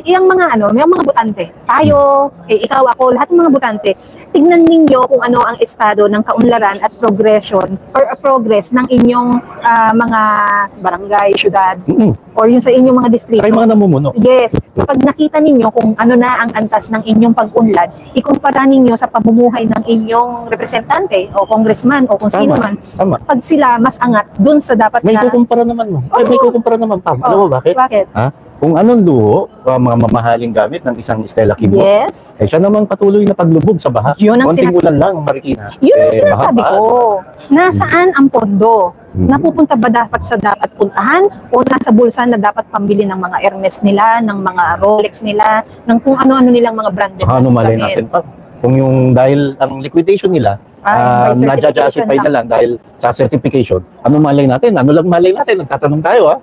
yung mga ano, may mga butante, tayo, ikaw, ako, lahat ng mga butante, tignan ninyo kung ano ang estado ng kaunlaran at progression or progress ng inyong mga barangay, syudad, or yung sa inyong mga distrito. Sa mga namumuno. Yes. Kapag nakita ninyo kung ano na ang antas ng inyong pag-unlad, ikumpara ninyo sa pamumuhay ng inyong representante o congressman o kung sino man. Tama. Pag sila mas angat dun sa dapat may kukumpara naman mo. May kukumpara naman, Pam. Alam mo bakit? Bakit? Ha? Kung anong luho, mga mamahaling gamit ng isang Stella Kibo, yes. Siya naman patuloy na paglubog sa baha. Yun ang konting ulan lang, Marikina. Yun ang sinasabi ko. Nasaan ang pondo? Napupunta ba dapat sa dapat puntahan o nasa bulsa na dapat pambili ng mga Hermes nila, ng mga Rolex nila, ng kung ano-ano nilang mga branded. Ano malay natin pa? Kung yung dahil ang liquidation nila, nadja-justify na lang dahil sa certification, ano malay natin? Ano lang malay natin? Nagtatanong tayo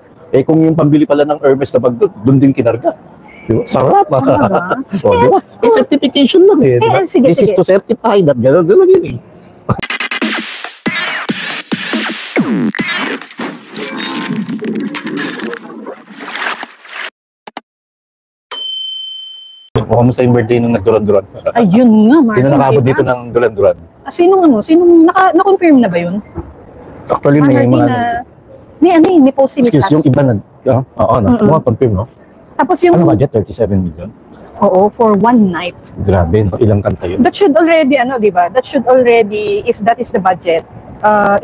kung yung pambili pala ng Hermes na bag doon din kinarga. Diba? Sarap diba? Certification lang diba? This is to certify that gano'n yun Kamusta yung birthday nung nagduran-duran? Ayun nga, Mark. Sino nakabot dito ng duran-duran? Sinong na-confirm na ba yun? Actually, may mga... May post si Miss Excuse, yung iba confirm, no? Tapos yung... Ano budget? 37 million? Oo, for one night. Grabe, no? Ilang kanta yun? That should already, diba? That should already, if that is the budget,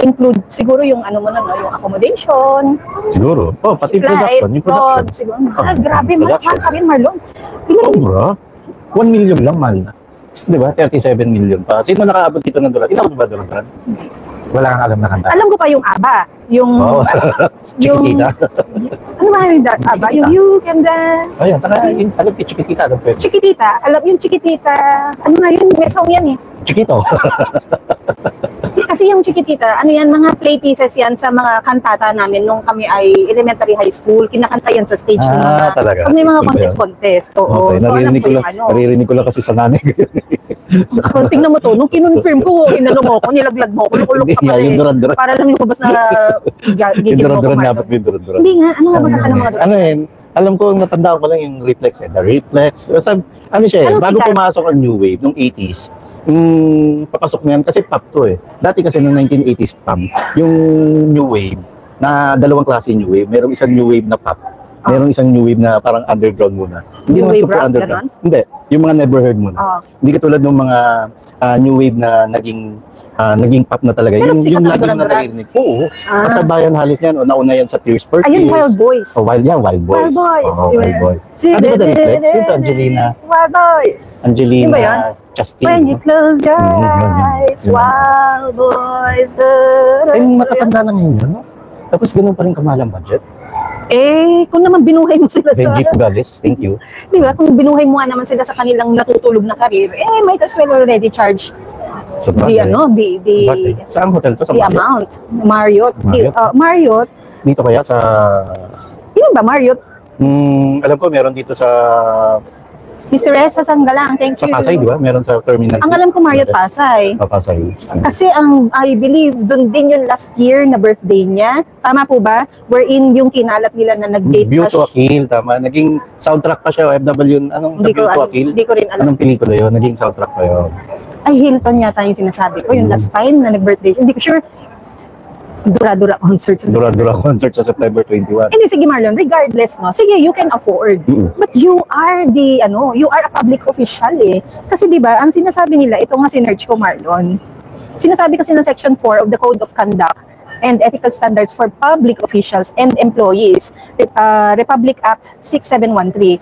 include siguro yung yung accommodation. Siguro. Pati flight, production. Yung production. Siguro. Grabe, mahal pa rin, Marlon. Sobra. 1 million lang, mahal na. Diba? 37 million pa. Sino nakaabot dito ng dolar? Inabot ba dolar? Wala kang alam na kanta. Alam ko pa yung ABBA. Yung... Chiquitita. Ano ba yung ABBA? Yung You Can Dance. Ayan, alam ko Chiquitita. Chiquitita. Alam yung Chiquitita. Ano nga yun? May song yan Chiquito. Kasi yung Chiquitita, mga play pieces yan sa mga kantata namin nung kami ay elementary high school. Kinakanta yan sa stage ng mga... Talaga. Pag may mga contest. Oo. Okay, so, naririnig ko lang kasi sa nanay ko. Tingnan mo to, nung kinonfirm ko, inano mo ko, nilaglag mo ko, nakulok ka pala para lang yung kubas na gigil mo ko, Marlon. Hindi nga, ano nga ba kanta ng mga doon? Alam ko, natandaan ko lang yung Reflex. The Reflex. Bago pumasok ang New Wave, nung 80s, papasok na yan, kasi pop to Dati kasi nung 1980s pop, yung New Wave, na dalawang klase New Wave, merong isang New Wave na pop, merong isang New Wave na parang underground muna. Hindi naman super underground. Hindi, yung mga never heard muna. Hindi katulad ng mga New Wave na naging pop na talaga. Yung lagi na narinig. Oo. Sa bayan halos yan, nauna yan sa Tears for Fears. Ayun, Wild Boys. Wild Boys. Wild Boys. Ano ba The Reflex? Sino Angelina? Wild Boys. Angelina, Justin. When you close your eyes, Wild Boys. Matatanda na ngayon yun, no? Tapos ganun pa rin kamahal ang budget. Kung naman binuhay mo sila Benji Pugales, thank you. Di ba? Kung binuhay mo naman sila sa kanilang natutulog na karir, might as well already charge Saan hotel to? Sa the amount. Marriott. Marriott. Dito kaya sa... Yun ba, Marriott? Alam ko, meron dito sa... Mr. Reza Sanggalang, thank you. Sa Pasay, di ba? Meron sa terminal. Ang alam ko, Marriott Pasay. Pasay. Kasi I believe, doon din yung last year na birthday niya. Tama po ba? Wherein yung kinalat nila na nag-date View to a Kill, tama. Naging soundtrack pa siya, OFW. Anong sa View to a Kill? Hindi ko rin alam. Anong pelikula yun? Naging soundtrack pa yun. Ay, Hilton yata yung sinasabi ko. Yung last time na nag-birthday siya. Hindi ko sure. Dura-dura concert sa September 21. Hindi, sige Marlon, regardless, no? Sige, you can afford. But you are you are a public official Kasi di ba, ang sinasabi nila, ito nga sinerch ko, Marlon. Sinasabi kasi ng Section 4 of the Code of Conduct and Ethical Standards for Public Officials and Employees, Republic Act 6713.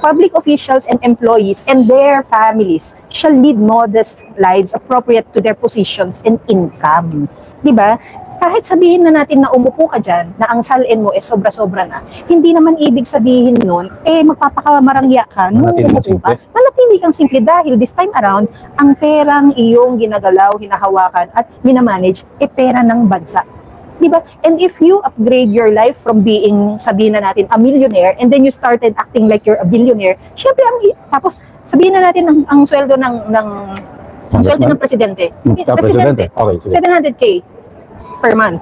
Public officials and employees and their families shall lead modest lives appropriate to their positions and income. Di ba? Kahit sabihin na natin na umupo ka dyan, na ang salin mo sobra-sobra na, hindi naman ibig sabihin nun, magpapakamarangya ka nung umupo ka. Manatili kang simple dahil this time around, ang perang iyong ginagalaw, hinahawakan at minamanage, pera ng bansa. Diba? And if you upgrade your life from being, sabihin na natin, a millionaire, and then you started acting like you're a billionaire, syempre, tapos sabihin na natin ang sweldo ng presidente. Presidente. Okay, 700K per month.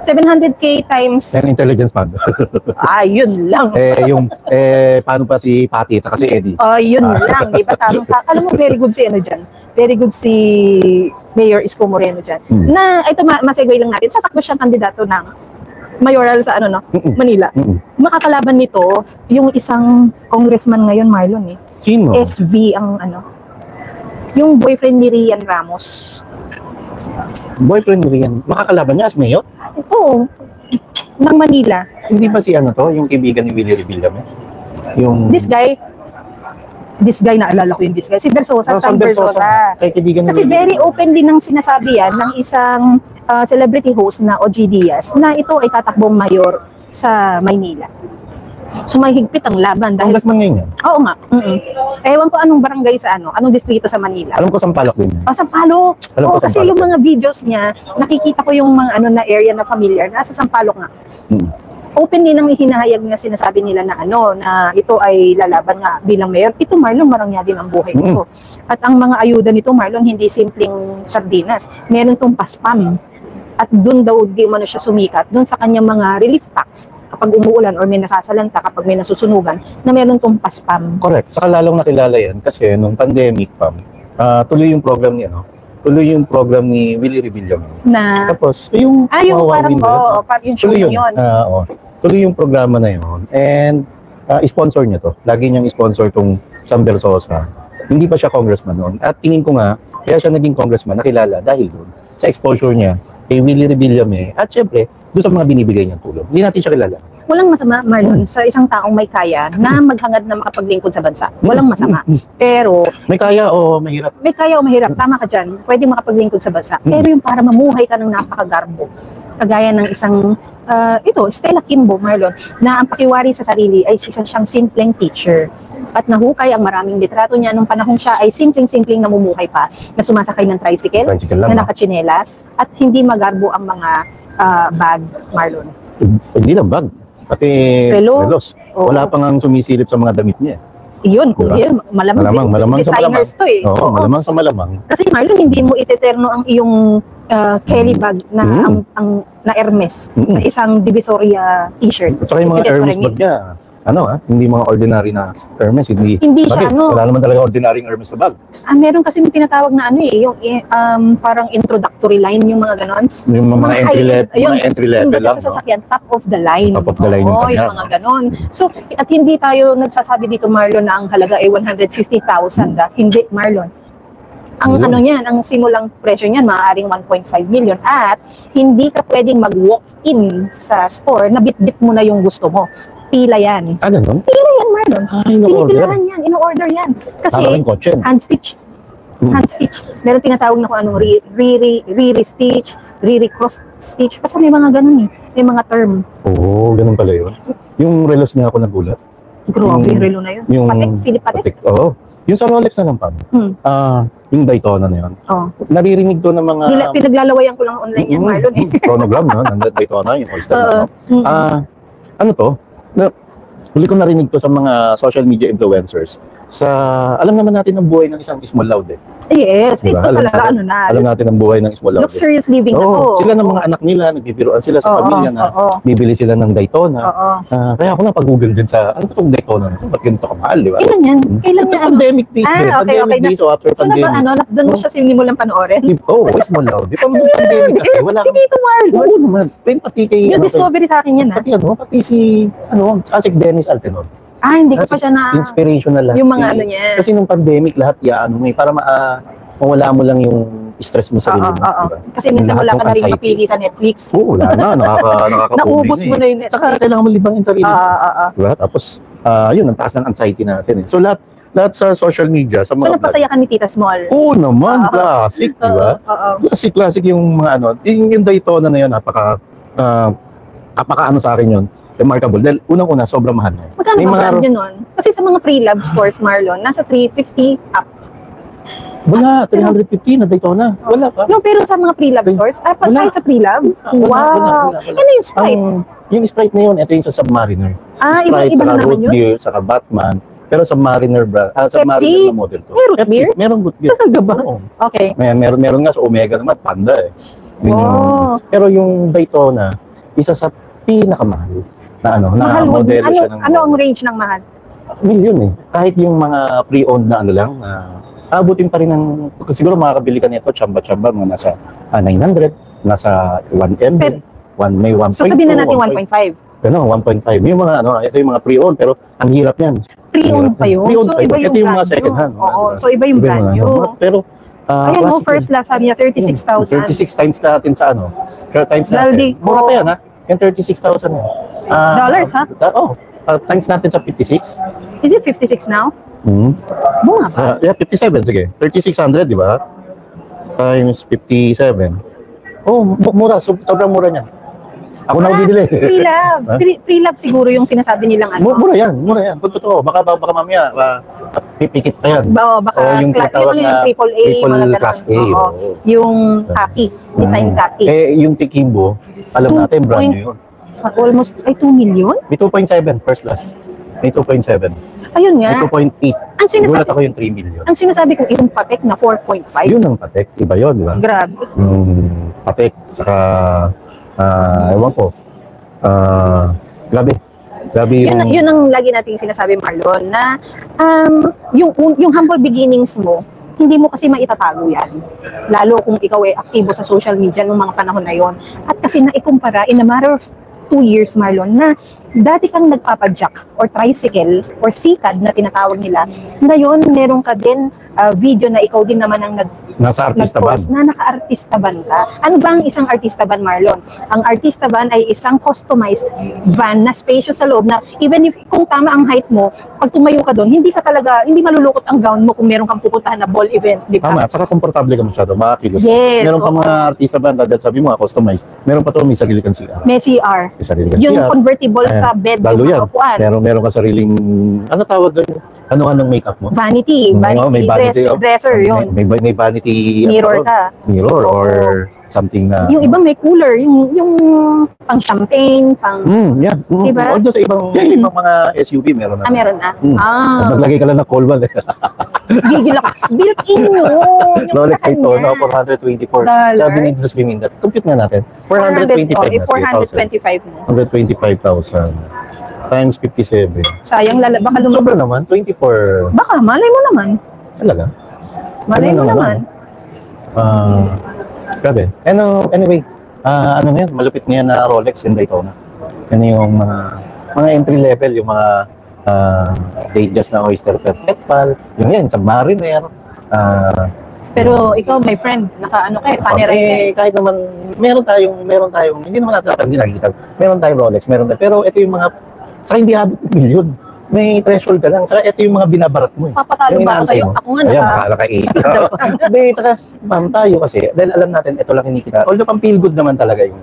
700K times, Yung intelligence fund. yun lang. Paano pa si Patty at si Eddie? Yun lang, di ba? Tamang alam mo, very good si ano dyan. Very good si Mayor Isko Moreno dyan. Na, ito masegoy lang natin, tatakbo siyang kandidato ng mayoral sa Manila. Makakalaban nito, yung isang congressman ngayon, Marlon Sino? SV ang yung boyfriend ni Rian Ramos. Boyfriend mo yan. Makakalaban niya as mayor? Oo, ng Manila. Hindi ba si yung kaibigan ni Willie Revillame? Yung... This guy, naalala ko yung this guy. Si Versosa, Sam Versosa. Kay kaibigan ni Kasi Willie very open din ng sinasabi yan ng isang celebrity host na OG Diaz na ito ay tatakbong mayor sa Maynila. So may higpit ang laban dahil... Congressman ngayon yan? Oo nga. Ewan ko anong barangay sa anong distrito sa Manila. Alam ko Sampaloc din. Sampaloc. Alam ko Kasi Sampaloc. yung mga videos niya, nakikita ko yung mga na area na familiar. Nasa Sampaloc nga. Open din ang hinahayag na sinasabi nila na na ito ay lalaban nga bilang mayor. Ito, Marlon, marangya din ang buhay nito. At ang mga ayuda nito, Marlon, hindi simpleng sardinas. Meron tong paspam. At doon daw di man siya sumikat, doon sa kanyang mga relief packs, kapag umuulan or may nasasalanta, kapag may nasusunugan, na meron tong paspam. Correct. Saka lalong nakilala yan kasi nung pandemic tuloy yung program ni Willie Revillame. Na, Tapos, yung parang, parang yung show tuloy yun. Tuloy yung programa na yun. And, sponsor niya to. Lagi niyang sponsor tong Sam Versosa. Hindi pa siya congressman noon. At tingin ko nga, kaya siya naging congressman, nakilala dahil doon sa exposure niya kay Willie Revillame. At syempre, doon sa mga binibigay niyang tulong. Hindi natin siya kilala. Walang masama, Marlon, sa isang taong may kaya na maghangad na makapaglingkod sa bansa. Walang masama. Pero, may kaya o mahirap? May kaya o mahirap, tama ka dyan. Pwede makapaglingkod sa bansa. Pero yung para mamuhay ka ng napakagarbo, kagaya ng isang, Stella Kimbo, Marlon, na ang pakiwari sa sarili ay isang siyang simpleng teacher. At nahukay ang maraming litrato niya nung panahon siya ay simpleng-simpleng namumuhay pa, na sumasakay ng tricycle lang, na nakachinelas, at hindi magarbo ang mga bag, Marlon. Hindi lang bag. Pati relos. Wala pang ang sumisilip sa mga damit niya. Iyon, kung diba? Malamang designers to eh. Oo, malamang sa malamang. Kasi Marlon, hindi mo iteterno ang iyong Kelly bag na ang na Hermes sa isang Divisoria t-shirt. At saka yung mga Hermes bag niya, hindi mga ordinary na Hermes. Hindi siya, wala naman talaga ordinary Hermes na bag. Meron kasi yung tinatawag na yung parang introductory line, yung mga ganon. Yung mga entry level lang. Sa sasakyan, top of the line. Top of the line yung yung mga ganon. So, at hindi tayo nagsasabi dito, Marlon, na ang halaga ay 150,000. Hindi, Marlon. Ang ang simulang presyo niyan, maaaring 1.5 million. At hindi ka pwedeng mag-walk-in sa store na bit-bit mo na yung gusto mo. Pila yan. Ano nun? Pila yan, Marlon. In-order? In-order yan. Kasi, hand-stitch. Hand-stitch. Meron tinatawag na kung anong re-stitch, re-cross stitch. Kasi may mga ganun May mga term. Oo, ganun pala yun. Yung relos niya ako nagulat. Grabe yung relo na yun. Philip Patek. Oo. Yung sa Rolex na lang, yung Daytona na yun. Naririnig to ng mga... Pinaglalawayan ko lang online yan, Marlon. Chronogram, Daytona, yung Oyster. Ano to? Huli ko narinig to sa mga social media influencers. Alam naman natin ang buhay ng isang Small Loud Yes, diba? ito talaga alam natin ang buhay ng Small Loud. Luxurious living na to. Sila ng mga anak nila, nagbibiruan sila sa pamilya na bibili sila ng Daytona. Kaya ako napag-google din sa, ano itong Daytona na ito? Ba't ganito kamahal, di ba? Kailan yan? Pandemic days. Pandemic days o after pandemic. Doon mo siya sinimulang panoorin? Small Loud. Di pa mas pandemic kasi. Si Tito Marlon. Oo naman. Pati kay... Yung discovery sa akin yan, Pati si, Asik Dennis Altenor. Hindi ko pa siya na... Inspirational lahat. Yung mga niya. Kasi nung pandemic, lahat para mawala mo lang yung stress mo sa sarili mo. Diba? Kasi minsan wala ka na rin mapili sa Netflix. Oo, wala na. Nakaka-public naubos mo na yung Netflix. Saka kailangan mo libangin sarili mo. Diba? Tapos, yun, ang taas ng anxiety natin. So, lahat sa social media, sa mga... So, napasaya ka ni Tita Small? Oo naman, classic, diba? Classic yung mga yung Daytona na yun, napaka sa akin yun. Remarkable. Dahil unang-una, sobrang mahal. Magkano ba brand yun nun? Kasi sa mga pre-love stores, Marlon, nasa 350 up. Wala, 350 na Daytona. Wala pa. No, pero sa mga pre-love stores, kahit sa pre-love? Wow! Ano yung Sprite? Yung Sprite na yun, ito yung sa Submariner. Iba Sprite, saka naman root yun? beer, saka Batman. Pero Submariner brand, Submariner na model to. May root beer? Meron root beer. Talaga ba? Oo. Okay. Meron nga sa Omega naman, Panda Yun yung- Oh. Pero yung Daytona, isa sa pinakamahal na ano, na Mahal mo. modelo Ano, siya ng ano ang range ng mahal? milyon eh. Kahit yung mga pre-owned na ano lang, abutin pa rin ng, siguro makakabili ka nito, tsamba-tsamba, mga nasa 900, nasa 1M, Pero- may 1.2. So sabihin na natin 1.5. Ano, 1.5. Yung mga ano, ito yung mga pre-owned, pero ang hirap yan. Pre-owned pa yun. Pre-owned So pa yun. iba Ito yung yung mga brand second new. hand. Oo, so iba yung brand mga new. ano. Pero, Ayan mo, classic first yun. last sabi niya 36,000. 36 times natin sa ano. Times Zaldi natin. Mura ko. pa yan ha. Yung 36,000 yan. Dollars, ha? Oo. Times natin sa 56. Is it 56 now? Hmm. Bunga pa. Yeah, 57, sige. 3,600, di ba? Times 57. Oh, mura. Sobrang mura niya. Ako na bibili. Pre-love. Ha? Pre-love siguro yung sinasabi nilang ano. Mura yan, mura yan. Kung totoo, baka mamaya, pipikit pa yan. Baka O, yung tinatawag yung na triple A, triple mga ganun. class A. Oo. Oo. Yung copy, design copy. Yung Tikimbo, alam natin, brand new yun. Almost, ay 2 million? May 2.7, first class. May 2.7. Ayun May nga. 2.8. Ang sinasabi, Gulat ako yung 3 million. ang sinasabi ko, yung patek na 4.5. Yun ang patek. Iba yun, di ba? Grabe. Yung patek, saka, ewan ko, grabe. Grabe yung... Yun ang lagi nating sinasabi, Marlon, na yung humble beginnings mo, hindi mo kasi maitatago yan. Lalo kung ikaw ay aktibo sa social media nung mga panahon na yon. At kasi naikumpara in a matter of 2 years, Marlon, na dati kang nagpapadyak or tricycle or sikad na tinatawag nila. Ngayon, meron ka din video na ikaw din naman ang Nasa artista band. nag-post na naka-artista ban ka. Ano ba ang isang artista ban, Marlon? Ang artista ban ay isang customized van na spacious sa loob na even if kung tama ang height mo, pag tumayo ka doon, hindi malulukot ang gown mo kung meron kang pupuntahan na ball event, di ba? Tama, at saka komportable ka masyado, makakilos. Yes, Meron pa oo. mga artista band, dahil sabi mo, customized. Meron pa to, may sarili kang CR. May CR. May sarili kang Yung CR. convertible Ayan, sa bed lalo yung yan. mga upuan. Meron ka sariling, ano tawag doon? Anong makeup mo? Vanity. Oo, may vanity, oh. Dresser yun. May vanity Mirror ano, ka. mirror Oo. or something na Yung iba may cooler. Yung pang champagne, pang... yeah. Diba? Although sa ibang mga SUV meron na. meron na. Maglagay ka lang ng cold one. Gigil ako. Built-in yun. Yung Rolex sa Daytona, kanya. $424. Sabi ni Indus Bimindat. Compute nga natin. 425 425 mo. 125,000 times 57. Sayang, baka Sobra naman, 24. Baka, malay mo naman. Talaga? Malay mo Ano naman. Grabe. Anyway, ano na yan, malupit na yan na Rolex yung Daytona. Yan yung mga entry level, yung mga Datejust na Oyster Pal, yung yan, Submariner. Pero ikaw, my friend, naka-ano kayo, paneray kayo. Kahit naman, meron tayong, hindi naman natin hindi nakikita. Meron tayong Rolex, pero ito yung mga, saka hindi abot ng milyon. May threshold ka lang. Saka ito yung mga binabarat mo. Papatalo Yung ba ako inaantay sa'yo? mo. Ako nga Ayan, naka... naka-8. Hindi, saka, ma'am, tayo kasi, dahil alam natin, ito lang kinikita. Although, pang feel good naman talaga yung,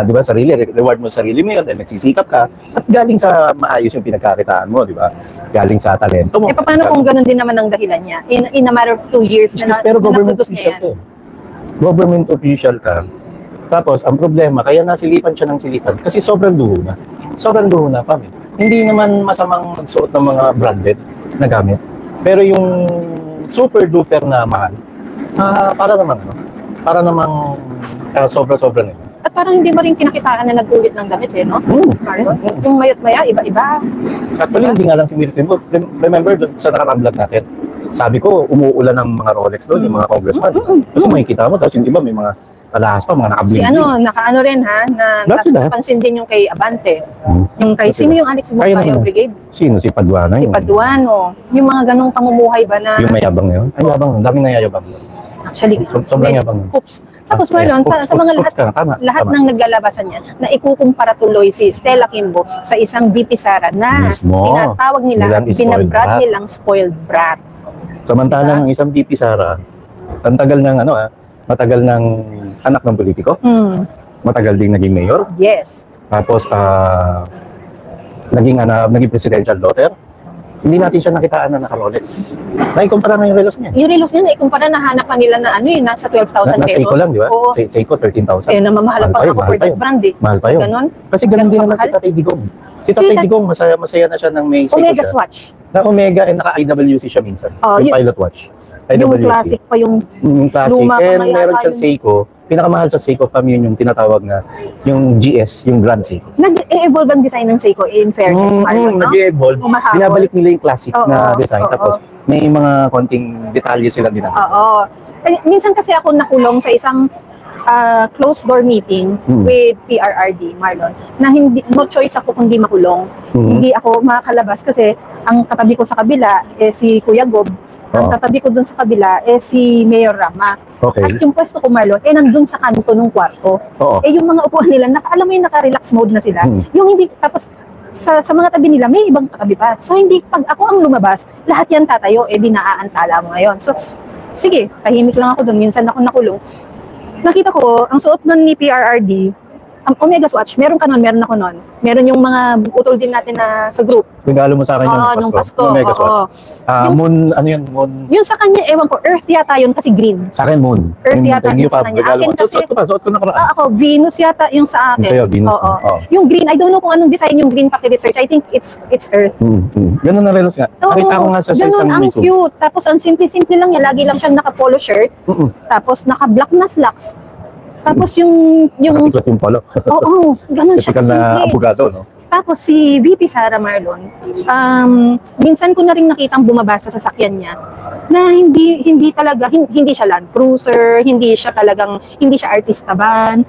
di ba, sarili, reward mo sa sarili mo yun, dahil nagsisikap ka, at galing sa maayos yung pinagkakitaan mo, di ba? Galing sa talento mo. paano kung ganun din naman ang dahilan niya? In a matter of 2 years Pero government na-produce niya official to. Government official ka. Tapos, ang problema, kaya nasilipan siya ng silipan, kasi sobrang duho na. Sobrang duho na, pami. Hindi naman masamang magsuot ng mga branded na gamit. Pero yung super duper na mahal, para namang sobra-sobra nila. At parang hindi mo rin kinakitaan na nag-ulit ng damit no? Marlon? Yung mayat maya, iba-iba. Actually, hindi nga lang si Miriam. Remember, doon sa nakarang vlog natin, sabi ko, umuulan ng mga Rolex doon, yung mga congressman. Kasi makikita mo, tapos yung iba may mga alahas pa, mga Si naka-bling. naka-ano rin ha, napansin din yung kay Abante. Yung kay, sino yung Alex Bucayo Brigade? Sino? Si Paduano. Si Paduano. Yung mga ganong pamumuhay ba na... Yung mayabang na yun? Ay, yabang. Daming nayayabang. Actually, Sobrang yabang. Coops. Tapos Marlon, sa mga lahat ng naglalabasan niya, na ikukumpara tuloy si Stella Kimbo sa isang VP Sara na Mismo. tinatawag nila, binabrad nilang spoiled brat. Samantalang ang isang VP Sara, ang tagal ng matagal ng anak ng politiko, matagal ding naging mayor, Yes. tapos naging presidential daughter. Hindi natin siya nakitaan na naka-Rolex. Naikumpara na yung relos niya. Yung relos niya, ikumpara na hanap pa nila na nasa 12,000 Nasa Seiko lang, di ba? Oo. Seiko, 13,000. Namamahala Mahal pa pa yun, ako for mahal pa that yun. brand eh. Mahal pa yun. Ganon. Kasi ganun din Ganun naman si kamahal? Tatay Digong. Si Tatay Digong, masaya na siya ng may Seiko Omega siya. Swatch. Na Omega and naka-IWC siya minsan. Oh, yung yun- pilot watch. Yung IWC. classic pa yung Yung classic. luma pa And nga meron yata siyang yun. Seiko. Pinakamahal sa Seiko pa yun yung tinatawag na yung GS, yung Grand Seiko. nag-evolve ang design ng Seiko in fairness, Marlon, no? Nag-evolve. Umahabol. Binabalik nila yung classic Oo, na design. oo. Tapos may mga konting detalye sila din. Oo. Minsan kasi ako nakulong sa isang closed door meeting with PRRD, Marlon, na hindi, no choice ako kundi makulong. Hindi ako makakalabas kasi ang katabi ko sa kabila si Kuya Gob, ang katabi ko dun sa kabila si Mayor Rama. Okay. At yung pwesto ko, Marlon, nandun sa kanto ng kwarto. Oo. Yung mga upuan nila, alam mo yung naka-relax mode na sila. Yung hindi, tapos sa mga tabi nila, may ibang katabi pa. So, hindi, pag ako ang lumabas, lahat yan tatayo, di naaantala mo ngayon. So, sige, tahimik lang ako dun. Minsan ako nakulong. Nakita ko, ang suot nun ni PRRD, ang Omega Swatch, meron ka nun, meron ako nun. Meron yung mga utol din natin na sa group. Regalo mo sa akin Nung yung Pasko. Omega Swatch. Oo. Yung- Moon, ano yun? Moon. Yung sa kanya, ewan ko, Earth yata yun kasi green. Sa akin, Moon. Earth yata Thank you, yung sa Pab. kanya. Regalo Akin mo. kasi- Suot ko na karaan. Ako, Venus yata yung sa akin. Yung sa'yo, Venus. Oo. Oo. Yung green, I don't know kung anong design yung green paki-research. I think it's Earth. Ganun na relos nga. Oo, Nakita ko nga sa ganun, isang ang miso. cute. Tapos ang simple-simple lang niya. Lagi lang siyang naka-polo shirt. Tapos naka-black na slacks. Tapos yung Nakakiklat yung polo. oo, ganun siya Typical na kasimple. abogado, no? Tapos si VP Sara Marlon, minsan ko na rin nakitang bumabasa sa sasakyan niya na hindi talaga, hindi siya Land Cruiser, hindi siya artista van.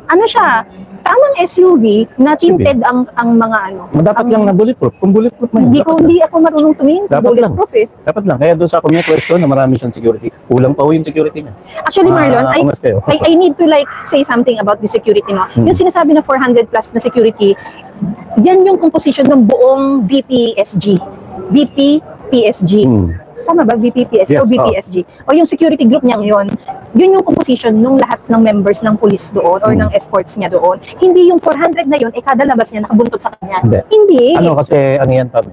Ano siya? Tamang SUV na tinted ang mga ano. Dapat lang na bulletproof. Kung bulletproof man yun, Hindi ako marunong tumingin sa Dapat lang. bulletproof eh. dapat lang. Kaya doon sa kanya question na marami siyang security. Kulang pa ho yung security niya. Actually, Marlon, Ungas kayo. I need to like say something about the security, no? Yung sinasabi na 400 plus na security, yan yung composition ng buong VPSG. VPPSG. Tama ba? VPPSG o Yes, VPSG? O yung security group niya ngayon, yun yung composition ng lahat ng members ng police doon or ng escorts niya doon. Hindi yung 400 na yun, kada labas niya nakabuntot sa kanya. Hindi. Ano kasi, ano yan, Pam?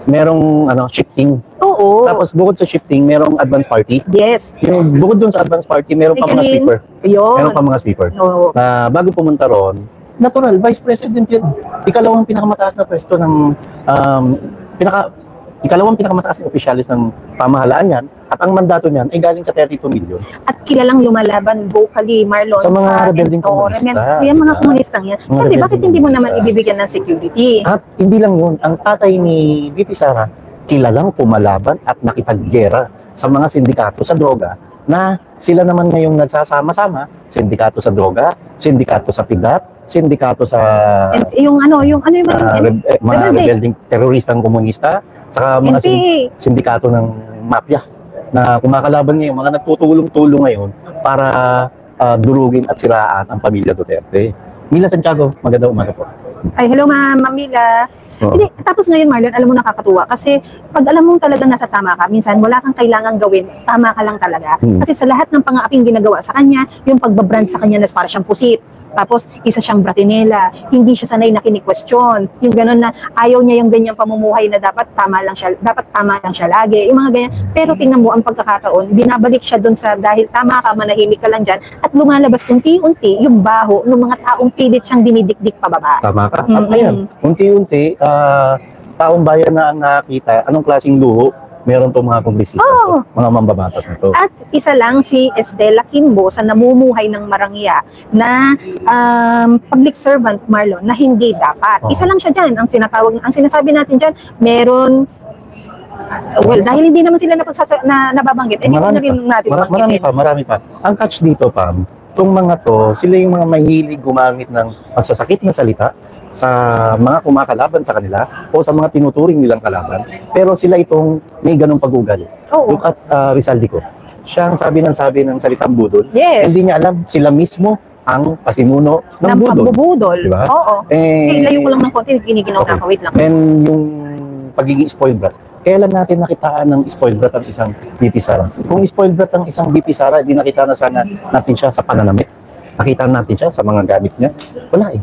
Merong shifting. Oo. Tapos bukod sa shifting, merong advance party. Yes. Yung bukod dun sa advance party, meron pa mga sweeper. Yun. Meron pa mga sweeper. Oo. Na bago pumunta ron, natural, Vice President yan. Ikalawang pinakamataas na pwesto ng ikalawang pinakamataas na opisyalis ng pamahalaan yan. At ang mandato niyan ay galing sa 32 million. At kilalang lumalaban vocally, Marlon, Sa mga rebelding komunista. Yung mga komunistang yan. Mga Siyempre, rebelding bakit hindi mo naman komunista. ibibigyan ng security? At hindi lang yun, ang tatay ni VP Sara, kilalang pumalaban at nakipaggera sa mga sindikato sa droga na sila naman ngayong nagsasama-sama, sindikato sa droga, sindikato sa pigat, sindikato sa And yung mga rebelding teroristang komunista, saka mga sindikato ng mafia na kumakalaban ngayon, mga nagtutulong-tulong ngayon para durugin at siraan ang pamilya Duterte. Mila Santiago, magandang umaga po. Ay, hello Ma'am Mila. Hindi, tapos ngayon Marlon, alam mo nakakatuwa kasi pag alam mo talagang nasa tama ka, minsan wala kang kailangang gawin, tama ka lang talaga. Kasi sa lahat ng pang-aaping ginagawa sa kanya, yung pagbabrand sa kanya na para siyang pusit. Tapos, isa siyang bratinela. Hindi siya sanay na kini-question. Yung gano'n na ayaw niya yung ganyang pamumuhay na dapat tama lang siya lagi. Yung mga ganyan. Pero tingnan mo ang pagkakataon, binabalik siya doon sa dahil tama ka, manahimik ka lang dyan, at lumalabas unti-unti yung baho ng mga taong pilit siyang dinidikdik pababa. Tama ka. At ayan, unti-unti, taong bayan na ang nakakita, anong klaseng luho meron itong mga kongresista, mga mambabatas na to. At isa lang si Estela Kimbo sa namumuhay ng Marangya na public servant, Marlon, na hindi dapat. Isa lang siya dyan. Ang sinasabi natin dyan, meron dahil hindi naman sila nababanggit, hindi na rin natin marami pa. Ang catch dito, Pam, itong mga to, sila yung mga mahilig gumamit ng masasakit na salita sa mga kumakalaban sa kanila o sa mga tinuturing nilang kalaban. Pero sila itong may ganong pag-ugali. Look at Rizaldi ko. Siya ang sabi ng salitang budol. Yes. Hindi niya alam sila mismo ang pasimuno ng budol. Pagbubudol. Diba? Oo. Layo ko lang ng konti, giniginaw na wait lang. And yung pagiging spoiled brat. Kailan natin nakitaan ng spoiled brat ang isang VP Sara? Kung spoiled brat ang isang VP Sara, hindi nakita na sana natin siya sa pananamit. Nakita natin siya sa mga gamit niya. Wala eh.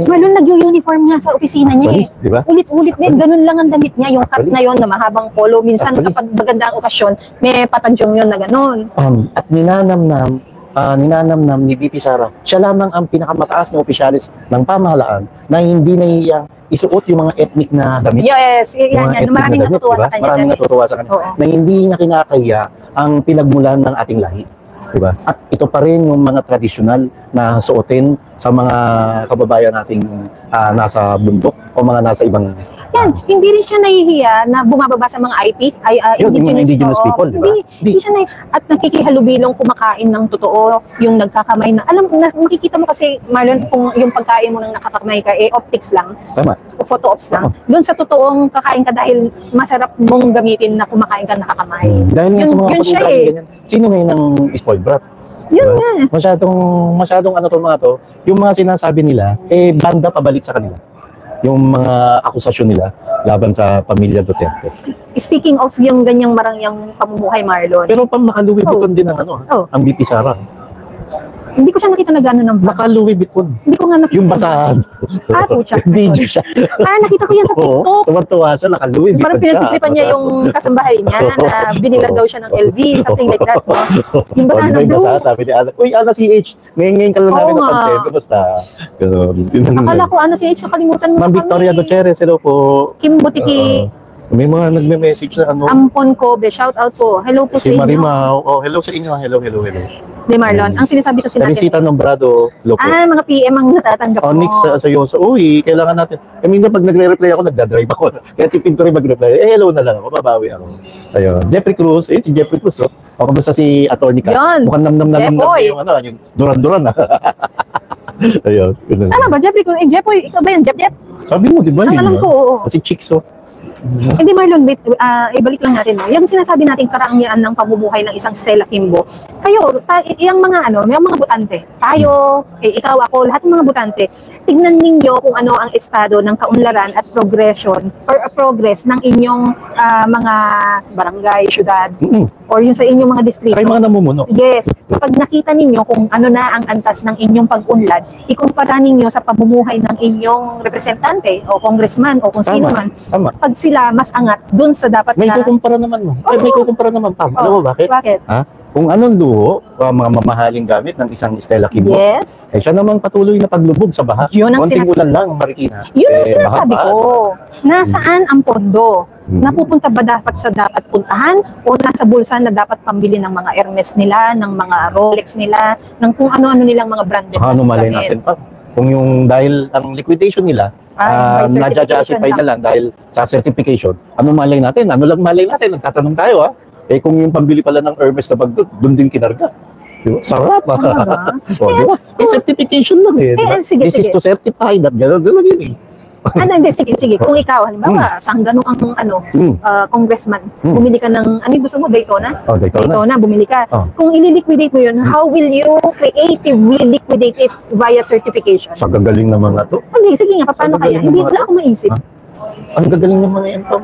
Marlon, nag-uniform niya sa opisina niya Di ba? Ulit-ulit din, ganun lang ang damit niya. Yung cut na yon na mahabang polo. Minsan kapag maganda ang okasyon, may patadyong yun na ganun. At ninanamnam ninanamnam ni VP Sara, siya lamang ang pinakamataas na opisyalis ng pamahalaan na hindi nahihiyang isuot yung mga ethnic na damit. Yes, Yung yan, mga yan. ethnic Maraming na damit, natutuwa diba? sa kanya. Maraming dyan. natutuwa sa kanya. Oo. Na hindi niya kinakahiya ang pinagmulan ng ating lahi. Diba? At ito pa rin yung mga tradisyonal na suotin sa mga kababayan nating nasa bundok o mga nasa ibang Yan, hindi rin siya nahihiya na bumababa sa mga IP, Yun, yung mga indigenous oo. people, di ba? Hindi siya at nakikihalubilong kumakain ng totoo, yung nagkakamay na, alam, makikita mo kasi, Marlon, kung yung pagkain mo nang nakakamay ka, optics lang, Tama. o photo ops lang. Doon sa totoong kakain ka dahil masarap mong gamitin na kumakain ka nakakamay. Dahil nga sa mga Yun siya pag-ugali ganyan, sino ngayon ang spoiled brat? Yun Diba? nga. Masyadong ano to mga to, yung mga sinasabi nila, banda pabalik sa kanila. Yung mga akusasyon nila laban sa pamilya Duterte. Speaking of yung ganyang marangyang pamumuhay, Marlon, Pero pang naka-Louis Vuitton din ang ano, ang VP Sara. hindi ko siya nakita na gano'n ng Naka-Louis Vuitton. Hindi ko nga nakita. Yung basahan. Pucha. Video siya. Nakita ko yan sa Oo, TikTok. tuwa siya, naka-Louis Vuitton Parang siya. pinagtitripan niya yung kasambahay niya na binilan daw siya ng LV, something like that. No? Yung basahan ng blue. Basahan, sabi ni Ana, uy, Ana CH, ngayon ka lang Oo namin nga. napansin. Kamusta? Ganun. Akala ko ano si H, nakalimutan mo Ma'am Victoria Gutierrez, hello po. Kim Butiki, May mga nagme-message na ano. Ampon Kobe, shout out po. Hello po Si sa inyo. Marimaw. Oh, hello sa inyo. Hello. Di Marlon, ang sinasabi kasi natin. Teresita Nombrado, hello po. Mga PM ang natatanggap mo. Onyx sa Yoso. Uy, kailangan natin. Minsan pag nagre-reply ako, nagdadrive ako. Kaya tipin ko rin mag-reply. Hello na lang ako. Babawi ako. Ayun. Jeffrey Cruz. Si Jeffrey Cruz. Oh. O, kamusta si Attorney Katz? Yun. Mukhang nam-nam Jeffoy. yung duran-duran. Ayun. Ganun. Tama ba, Jeffrey? Jeffoy, ikaw ba yan? Jeff? Sabi mo, di ba? Ang alam ko, oo. Kasi chicks, oh. Hindi Marlon, wait, ibalik lang natin. No? Yung sinasabi nating karangyaan ng pamumuhay ng isang Stella Kimbo, kayo, yung mga may mga butante, tayo, ikaw, ako, lahat ng mga butante, tignan ninyo kung ano ang estado ng kaunlaran at progression or progress ng inyong mga barangay, syudad, or yung sa inyong mga distrito. Saka yung mga namumuno. Yes. Pag nakita ninyo kung ano na ang antas ng inyong pag-unlad, ikumpara ninyo sa pamumuhay ng inyong representante o congressman o kung sino man. Tama. Pag sila mas angat dun sa dapat May na... kukumpara naman mo. May kukumpara naman, Pam. Alam mo bakit? Bakit? Ha? Kung anong luho, mga mamahaling gamit ng isang Stella Kimbo, Yes. siya namang patuloy na paglubog sa baha. Yun ang Konting ulan lang, Marikina. Yun ang sinasabi baha-baha. ko. Nasaan ang pondo? Napupunta ba dapat sa dapat puntahan o nasa bulsa na dapat pambili ng mga Hermes nila, ng mga Rolex nila, ng kung ano-ano nilang mga branded Saka ano malay gamit? natin pa. Kung yung dahil ang liquidation nila, by certification na-justify na lang dahil sa certification, ano malay natin? Ano lang malay natin? Nagtatanong tayo ha. Kung yung pambili pala ng Hermes na bag doon din kinarga. Di ba? Sarap ha. Talaga? O, di ba? Certification lang eh. Di ba? sige, This is sige. to certify that. Gano'n yun eh. Hindi, sige. Kung ikaw, halimbawa, sanggano ang congressman, bumili ka ng, ano yung gusto mo, Daytona? Oh, Daytona. Bumili ka. Oh. Kung ililiquidate mo yun, how will you creatively liquidate it via certification? Sa gagaling ng mga to. Hindi, sige nga, paano Sa kaya? gagaling Hindi, ng mga- wala akong maisip. Ang gagaling ng mga yan to.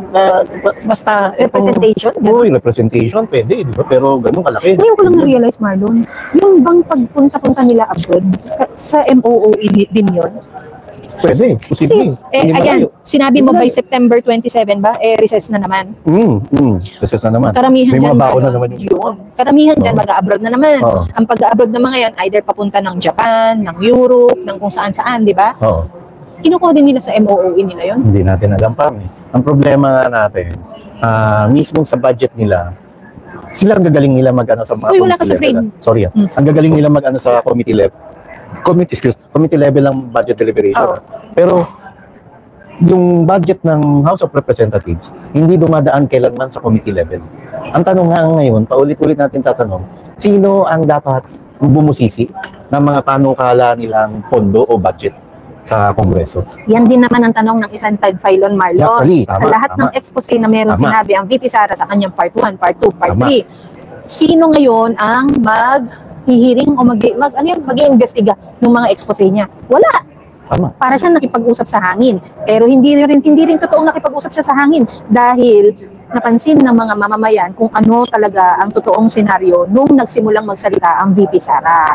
Basta. Representation? Oo, representation. Pwede, di ba? Pero ganun kalaki. Ngayon ko lang na-realize, Marlon, yung bang pagpunta-punta nila abroad, sa MOOE din yun? Pwede, Kasi, posible. Hindi ayan, malayo. sinabi mo by September 27 ba, recess na naman. Kasi na naman. Karamihan May dyan, mga baon na Marlon, naman yung Karamihan dyan, mag-abroad na naman. Oo. Ang pag-abroad ng mga yan, either papunta ng Japan, ng Europe, ng kung saan-saan, di ba? Oo. Kinukuha din nila sa MOOE nila yun. Hindi natin alam pa. Ang problema nga natin, mismo sa budget nila, sila ang gagaling nila mag-ano sa mga Uy, wala ka sa committee level. frame. Sorry. Ang gagaling nila mag-ano sa committee level. Committee level ng budget deliberation. Oo. Pero yung budget ng House of Representatives, hindi dumadaan kailanman sa committee level. Ang tanong nga ngayon, paulit-ulit natin tatanong, sino ang dapat bumusisi ng mga panukala nilang pondo o budget sa Kongreso? Yan din naman ang tanong ng isang Ted Filon, Marlon. Actually, Sa tama, lahat tama. ng expose na meron Tama. sinabi ang VP Sara sa kanyang part 1, part 2, part Tama. 3. Sino ngayon ang maghihiring o mag-iimbestiga ng mga expose niya? Wala. Tama. Para siya nakipag-usap sa hangin. Pero hindi rin totoong nakipag-usap siya sa hangin dahil napansin ng mga mamamayan kung ano talaga ang totoong senaryo nung nagsimulang magsalita ang VP Sara.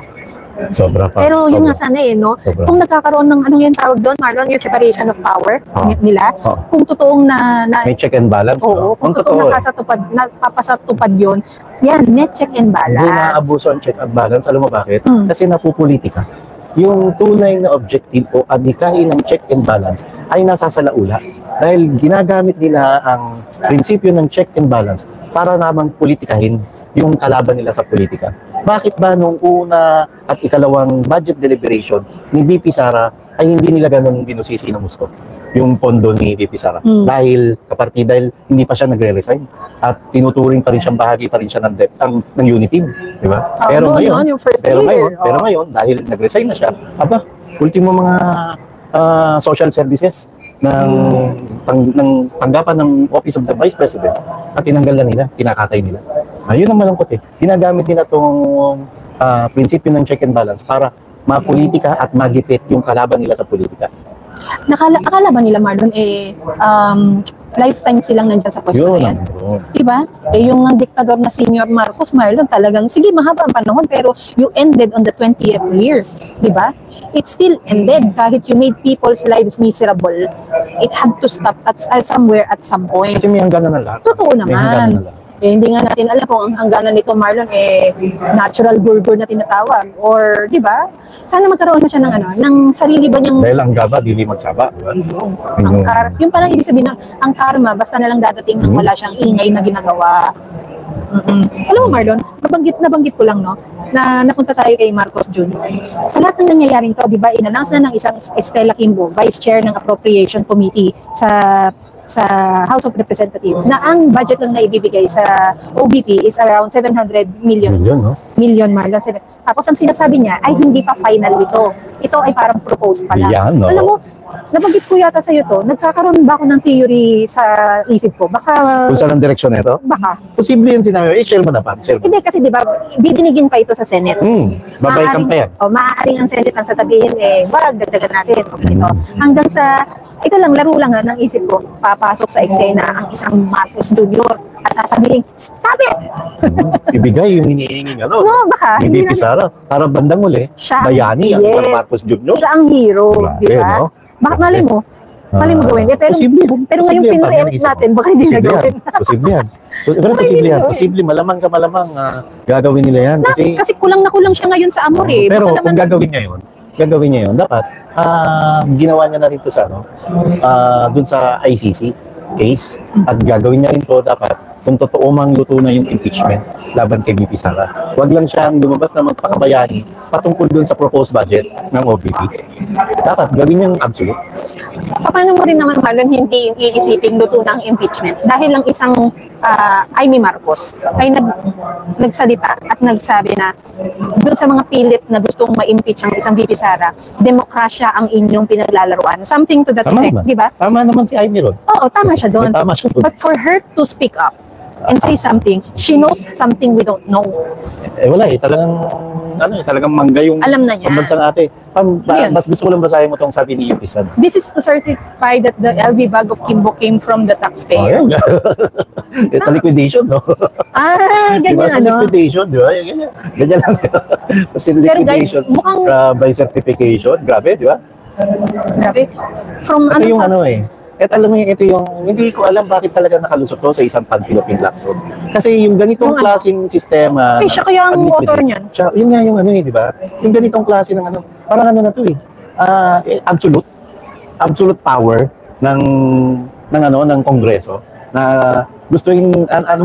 Sobra pa. Pero yung nga Sobra. sana no, Sobra. kung nagkakaroon ng anong yan tawag doon, Marlon, yung separation of power nila, kung totoong May check and balance, oo, no? kung totoong napapasatupad yun, yan, may check and balance. Hindi na-abuso ang check and balance. Alam mo bakit? Kasi napupolitika. Yung tunay na objective o adhikain ng check and balance ay nasasalaula. Dahil ginagamit nila ang prinsipyo ng check and balance para naman politikahin yung kalaban nila sa politika. Bakit ba nung una at ikalawang budget deliberation ni VP Sara ay hindi nila ganun binusisi ng gusto yung pondo ni VP Sara? Dahil dahil hindi pa siya nagre-resign at tinuturing pa rin siyang bahagi pa rin siya ng unit team, di ba? Pero ngayon, yung first year, pero ngayon dahil nag-resign na siya, ultimo mga social services ng tanggapan ng Office of the Vice President at tinanggal lang nila, kinakatay nila. Ayun ang malungkot Ginamit nila itong prinsipyo ng check and balance para mapolitika at magipit yung kalaban nila sa politika. Akala ba nila, Marlon, lifetime silang nandiyan sa pwesto na yan? Diba? Yung diktador na Senior Marcos, Marlon, talagang, sige, mahaba ang panahon, pero you ended on the 20th year. Diba? It still ended. Kahit you made people's lives miserable, it had to stop at somewhere at some point. Kasi may hangganan na lahat. Totoo naman. Hindi nga natin alam kung ang hangganan nito, Marlon, natural burger na tinatawag. Or, di ba? Sana magkaroon na siya ng sarili ba niyang... Dahil ang gaba, dili magsaba. Diba? Yung parang ibig sabihin ang karma, basta na lang dadating nang wala siyang ingay na ginagawa. Alam mo, Marlon, nabanggit ko lang, no? Na napunta tayo kay Marcos Jr. Sa lahat ng nangyayaring to, di ba, in-announce na ng isang Estela Kimbo, Vice Chair ng Appropriation Committee sa House of Representatives, na ang budget lang na ibibigay sa OVP is around 700 million. Million, Marlon. Tapos ang sinasabi niya ay hindi pa final ito. Ito ay parang proposed pa lang. Yan, no? Alam mo, nabanggit ko yata sa'yo to, nagkakaroon ba ako ng theory sa isip ko? Baka... Kung saan ang direksyon nito? Baka. Posible yun sinabi. Share mo na pa. Hindi, kasi di ba, didinigin pa ito sa Senate. Babalikan pa yan. Maaaring ang Senate ang sasabihin, wag, dagdagan natin. Ito. Hanggang sa, ito lang, laro lang ng isip ko, papasok sa eksena ang isang Marcos Jr. at sasabihin, stop it! Ibigay yung hinihingi No, baka. Hindi Sara. Para bandang uli, bayani ang isang Marcos Jr. Siya ang hero, di ba? No? Baka mali mo gawin. Pero ngayong pinre-empt natin, baka hindi na gawin. Posible yan. Posible. Malamang sa malamang gagawin nila yan. Kasi kulang na kulang siya ngayon sa Amor eh. Pero kung gagawin niya yun, dapat ginawa niya na rin ito sa dun sa ICC case at gagawin niya rin ito dapat kung totoo mang luto na yung impeachment laban kay VP Sara. Huwag lang siyang lumabas na magpakabayani patungkol dun sa proposed budget ng OVP. Dapat gawin niyang absolute. Paano mo rin naman, Marlon, hindi yung iisipin luto ng impeachment? Dahil lang isang Amy Marcos ay nagsalita at nagsabi na doon sa mga pilit na gustong ma-impeach ang isang VP Sara, demokrasya ang inyong pinaglalaruan. Something to that effect, di ba? Tama naman si Amy ron. Oo, tama siya doon. But for her to speak up and say something, she knows something we don't know. Wala talagang mangga yung alam na niya. Pambansang ate. Mas gusto ko lang basahin mo itong sabi ni Yupisan. This is to certify that the LV bag of Kimbo came from the taxpayer. It's a liquidation, no? Ganyan Sa liquidation, di ba? Ganyan lang. Kasi liquidation, guys, mukhang... by certification, grabe, di ba? Grabe. From ito yung alam mo ito yung, hindi ko alam bakit talaga nakalusot to sa isang pan-Philippine Lacson. Kasi yung ganitong klaseng sistema... siya kaya ang author niyan. Yun nga yung di ba? Yung ganitong klase ng parang na to absolute power ng Kongreso na gustuhin, ang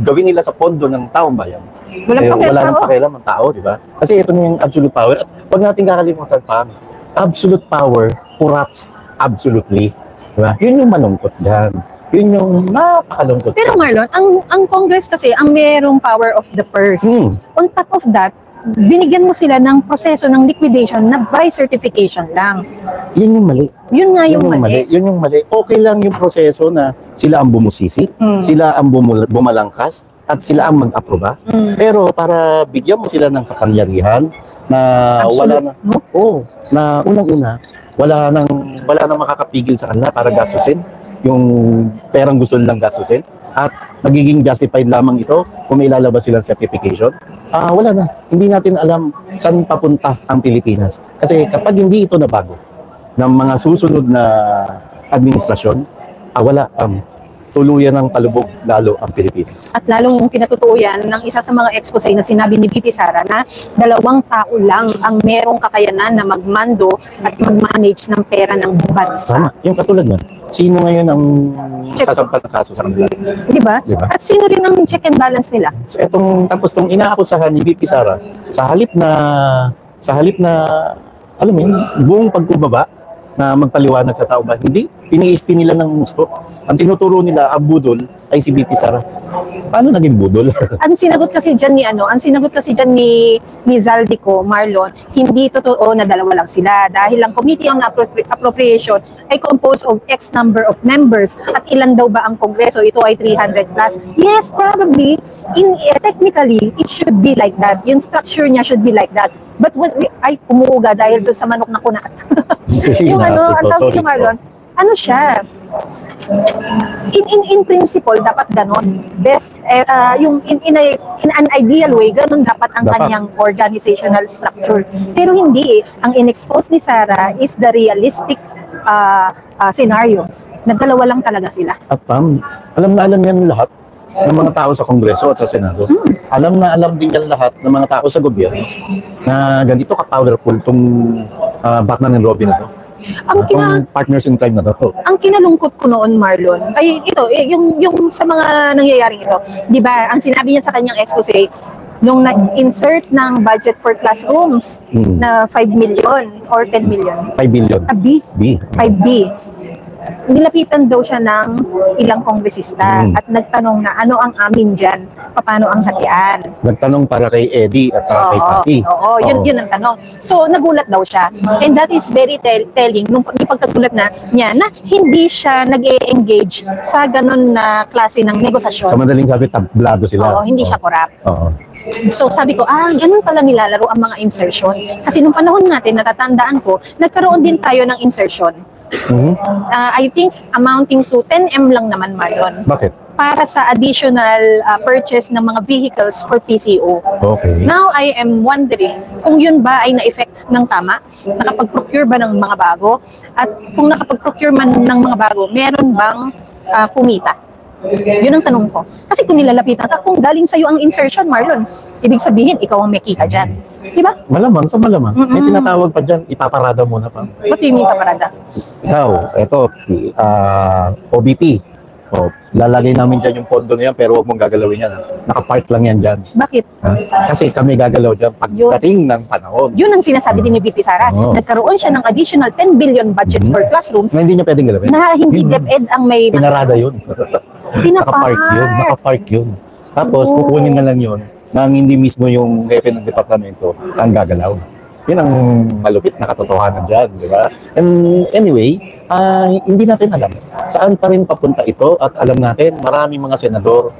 gawin nila sa pondo ng taong bayan. Wala nang pakialam ang tao, di ba? Kasi ito na yung absolute power. At huwag natin kakalimutan pa, absolute power corrupts absolutely. Diba? Yun yung malungkot yan. Yun yung napakalungkot. Pero Marlon, ang Congress kasi, ang mayroong power of the purse. On top of that, binigyan mo sila ng proseso ng liquidation na by certification lang. Yun yung mali. Yun nga yung mali. Yun yung mali. Okay lang yung proseso na sila ang bumusisi, sila ang bumalangkas, at sila ang mag-aproba. Pero para bigyan mo sila ng kapangyarihan na na unang-una, wala nang makakapigil sa kanila para gastusin yung perang gusto nilang gastusin. at nagiging justified lamang ito kung may ilalabas silang certification, wala na. Hindi natin alam saan papunta ang Pilipinas. Kasi kapag hindi ito nabago ng mga susunod na administrasyon, wala. Tuluyan ng palubog lalo ang Pilipinas. At lalong pinatutuo yan ng isa sa mga expose na sinabi ni VP Sara na 2 tao lang ang merong kakayanan na magmando at mag-manage ng pera ng bansa. Tama. Yung katulad na, sino ngayon ang sasampan ng kaso sa kanila? Diba? At sino rin ang check and balance nila? So, tapos itong inaakusahan ni VP Sara, sa halip na, alam mo yun, buong pagkubaba na magpaliwanag sa tao ba, hindi, tiniis nila ng gusto. Ang tinuturo nila, ang budol, ay si VP Sara. Paano naging budol? Ang sinagot kasi dyan ni Zaldico, Marlon, hindi totoo na 2 lang sila. Dahil ang Committee on Appropriation ay composed of X number of members. At ilan daw ba ang Kongreso? Ito ay 300 plus. Yes, probably, technically, it should be like that. Yung structure niya should be like that. But ay pumuuga dahil doon sa manok na kunat. Yung ang tawag ni Marlon, ano siya? In principle, dapat ganon. Best, yung in an ideal way, ganon dapat ang kanyang organizational structure. Pero hindi eh. Ang in-expose ni Sara is the realistic scenario. Na 2 lang talaga sila. At alam na alam yan lahat ng mga tao sa Kongreso at sa Senado. Alam na alam din yan lahat ng mga tao sa gobyerno na ganito ka-powerful itong Batman and Robin na to. Ang partners in crime na to. Ang kinalungkot ko noon, Marlon, ay ito, yung sa mga nangyayaring ito. Di ba, ang sinabi niya sa kanyang expose, nung na-insert ng budget for classrooms na 5 million or 10 million. 5 billion. B? 5B. Nilapitan daw siya ng ilang kongresista at nagtanong na ano ang amin dyan, paano ang hatian. Nagtanong para kay Eddie at saka kay Patty. Oo, yun ang tanong. So, nagulat daw siya. And that is very telling nung pagkagulat niya na hindi siya nag-e-engage sa ganun na klase ng negosasyon. Sa madaling sabi, tablado sila. Oo, hindi siya corrupt. Oo. So sabi ko, ganun pala nilalaro ang mga insertion. Kasi nung panahon natin, natatandaan ko, nagkaroon din tayo ng insertion. I think amounting to 10M lang naman, Marlon. Bakit? Para sa additional purchase ng mga vehicles for PCO. Okay. Now, I am wondering kung yun ba ay na-effect ng tama, nakapag-procure ba ng mga bago, at kung nakapag-procure man ng mga bago, meron bang kumita? Yun ang tanong ko. Kasi kung nilalapitan ka, kung galing sa'yo ang insertion, Marlon, ibig sabihin, ikaw ang may kita dyan. Diba? Malamang, so malamang. May tinatawag pa dyan, ipaparada muna pa. What do you mean ipaparada? Ikaw, eto, OBP. Lalagay namin dyan yung pondo na yan, pero huwag mong gagalawin yan. Nakapark lang yan dyan. Bakit? Kasi kami gagalaw dyan pagdating ng panahon. Yun ang sinasabi din ni VP Sara. Nagkaroon siya ng additional 10 billion budget for classrooms na hindi niya pwedeng galawin. Na hindi DepEd ang may... Pinarada yun. Nakapark yun. Tapos kukunin na lang yun nang hindi mismo yung hepe ng departamento ang gagalaw. Yun ang malupit na katotohanan dyan, di ba? And anyway, hindi natin alam saan pa rin papunta ito at alam natin maraming mga senador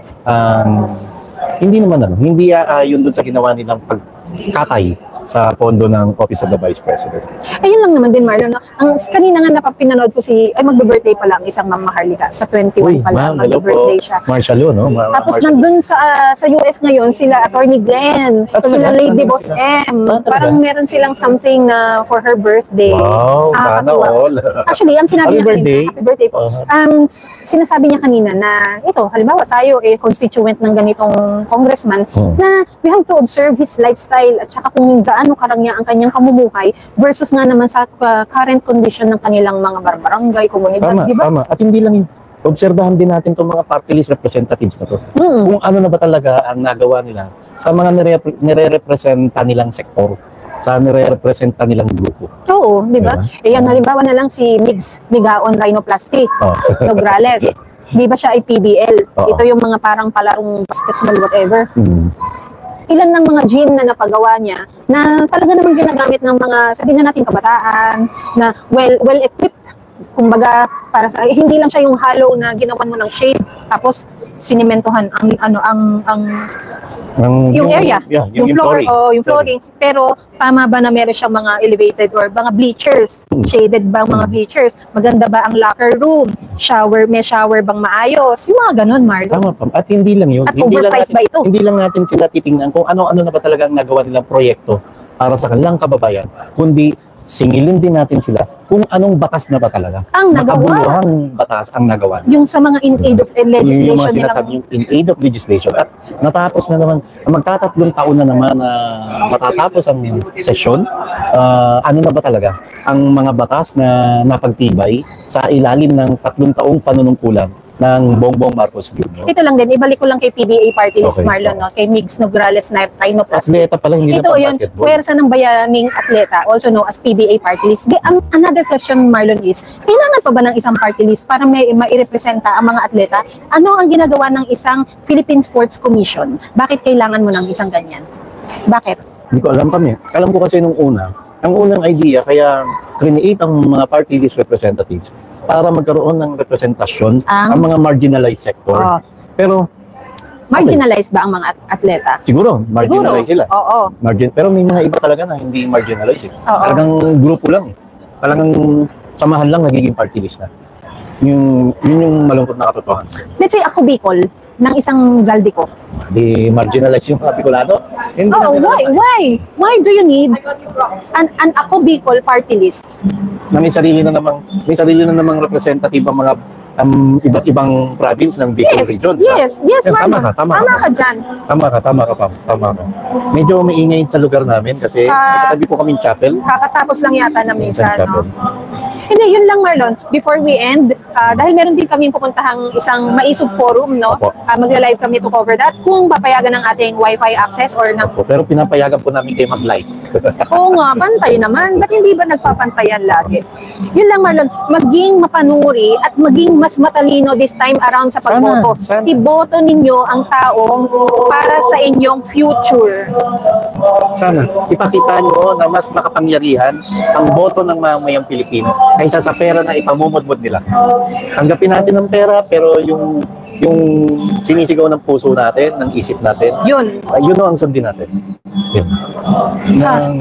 hindi yun dun sa ginawa nilang pagkatay sa pondo ng Office of the Vice President. Ayun lang naman din, Marlon. Ang kanina nga pinanood ko magbe-birthday pala ang isang Ma'am Maharlika. Sa 21 pala, magbe-birthday siya. Marshall yun, no? Tapos nandun sa US ngayon, sila Attorney Glenn, sila Lady Boss M. Parang meron silang something na for her birthday. Wow, sana all. Actually, ang sinabi niya kanina, happy birthday po. Sinasabi niya kanina na ito, halimbawa tayo constituent ng ganitong congressman, na we have to observe his lifestyle at saka kung gaano karangya ang kanyang pamumuhay versus nga naman sa current condition ng kanilang mga barangay, komunidad, di ba? Tama. At hindi lang yun. Obserbahan din natin itong mga party list representatives na to. Kung ano na ba talaga ang nagawa nila sa mga nire-representa nilang sektor, sa nire-representa nilang grupo. Oo, di ba? Yan, halimbawa na lang si Migaon Rhinoplasty, Nograles. Di ba siya ay PBL? Ito yung mga parang palarong basketball, whatever. Ilan ng mga gym na napagawa niya na talaga namang ginagamit ng mga, sabihin na natin, kabataan na well-equipped. Kumbaga, para sa hindi lang siya yung hollow na ginawan mo ng shade tapos sinimentohan ang Yung area, Yeah, yung floor, flooring. yung flooring. Pero tama ba na meron siyang mga elevated or mga bleachers? Shaded ba ang mga bleachers? Maganda ba ang locker room? Shower, may shower bang maayos? Yung mga ganun, Marlon. Tama pa. At hindi lang yun. At Hindi lang overpriced natin, ba ito? Hindi lang natin sila titingnan kung ano-ano na ba talaga ang nagawa nilang proyekto para sa kanilang kababayan, kundi singilin din natin sila kung anong batas na ba talaga. Ang nagawa. Makabuluhang batas ang nagawa. Yung sa mga in aid of legislation Yung mga nilang sinasabi yung in aid of legislation. At natapos na naman, magtatatlong taon na naman na matatapos ang sesyon. Ano na ba talaga ang mga batas na napagtibay sa ilalim ng 3 taong panunungkulan ng Bongbong Marcos Jr. Ito lang din, ibalik ko lang kay PBA Party List, Okay. Marlon, no? Kay Migs Nograles na Rhinoplasty. Atleta pala, hindi Ito na yun, basketball. puwersa ng bayaning atleta, also known as PBA Party List. Another question, Marlon, is, kailangan pa ba ng isang party list para may mairepresenta ang mga atleta? Ano ang ginagawa ng isang Philippine Sports Commission? Bakit kailangan mo ng isang ganyan? Bakit? Hindi ko alam kami. Alam ko kasi nung ang unang idea, kaya create ang mga party list representatives para magkaroon ng representasyon ang mga marginalized sector. Oh. Pero Marginalized ba ang mga atleta? siguro, marginalized sila. Oo. Pero may mga iba talaga na hindi marginalized. Oo. Talagang grupo lang. Talagang samahan lang nagiging party list na. Yun yung malungkot na katotohanan. Let's say ako Bicol, ng isang Zaldico. Di marginalized yung mga Bicolano. Hindi Oh, na nila- why do you need an ako Bicol party list? na may sarili na namang representative ang mga iba't ibang province ng Bicol region. Yes, Yan, Marlon. tama ka dyan. Tama ka. Medyo maingay sa lugar namin kasi may katabi po kaming chapel. Kakatapos lang yata na minsan, Chapel. no? Hindi, yun lang Marlon. Before we end, dahil meron din kaming pupuntahang isang Maisog Forum, no? Opo. Magla-live kami to cover that. Kung papayagan ng ating Wi-Fi access or ng... Pero pinapayagan po namin kayo mag-like. Oo nga, pantay naman. Ba't hindi ba nagpapantayan lagi? Yun lang Marlon, maging mapanuri at maging mas matalino this time around sa pagboto. Sana. Iboto ninyo ang taong para sa inyong future. Sana ipakita nyo na mas makapangyarihan ang boto ng mamayang Pilipino kaysa sa pera na ipamumudmod nila. Tanggapin natin ang pera pero yung sinisigaw ng puso natin, ng isip natin, Yun. yun ang sundin natin. Yun.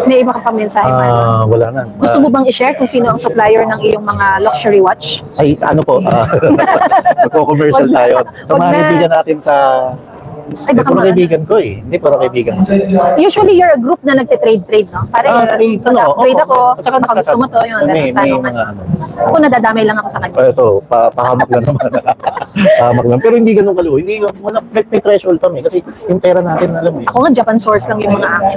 May iba ka pang mensahe, Marlon. Wala na. Gusto mo bang i-share kung sino ang supplier ng iyong mga luxury watch? Ay, ano po, magko-commercial Wag na. tayo. Sa Wag mga na. kaibigan natin sa... Ay, baka puro ma- kaibigan ko eh. Hindi, puro kaibigan. Usually, you're a group na nagte-trade-trade, no? Pare, mag-upgrade ako, baka gusto mo to, yun. May tanong mga Ako nadadamay lang ako sa kanya. Ito, pahamak lang naman. Pahamak lang. Pero hindi ganun kaluho. Hindi, may threshold kami. Kasi yung pera natin, alam mo eh. Ako nga, Japan source lang yung mga akin.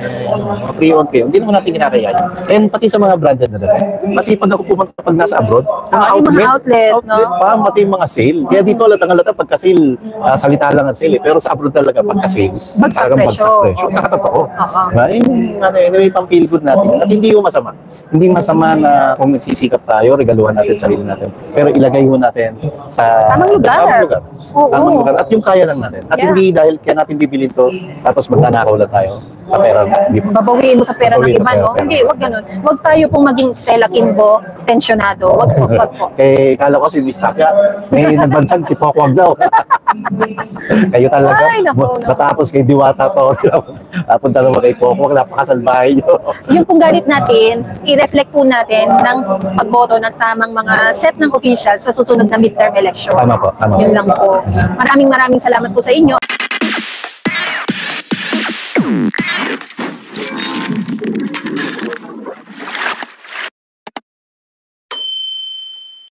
Free on free. Hindi naman natin kinakaya yun. And pati sa mga branded na dami. Kasi pag ako pumunta pag nasa abroad, yung mga outlet, no? pa, pati yung mga sale. Kaya dito halatang-halata pagka-sale, salita lang ang sale eh. Pero sa abroad talaga pagka-sale, Bagsak talagang presyo. bagsak presyo. Saka totoo. Oo. Diba? Yung pang-feel good natin. At hindi yung masama. Hindi masama na kung nagsisikap tayo, regaluhan natin sarili natin. Pero ilagay ho natin sa Tamang lugar. Oo. Tamang lugar. At yung kaya lang natin. At Yeah. hindi dahil kaya natin bibilin to, tapos magnanakaw lang tayo sa pera. Hindi po. Babawiin mo sa pera ng Babawiin sa iba, pera, no? pera. Hindi, wag ganun. Wag tayo pong maging Stella Kimbo, tensyonado. Wag po. Kala ko si Miss Tapia, may nagbansag si Pokwag daw. Kayo talaga. Ay, naku, naku. Matapos kay Diwata to. Napunta naman kay Pokwag, napakasalbahay nyo. Yung pong galit natin, i-reflect po natin ng pagboto ng tamang mga set ng officials sa susunod na midterm election. Tama po, tama. Yun lang po. Maraming salamat po sa inyo.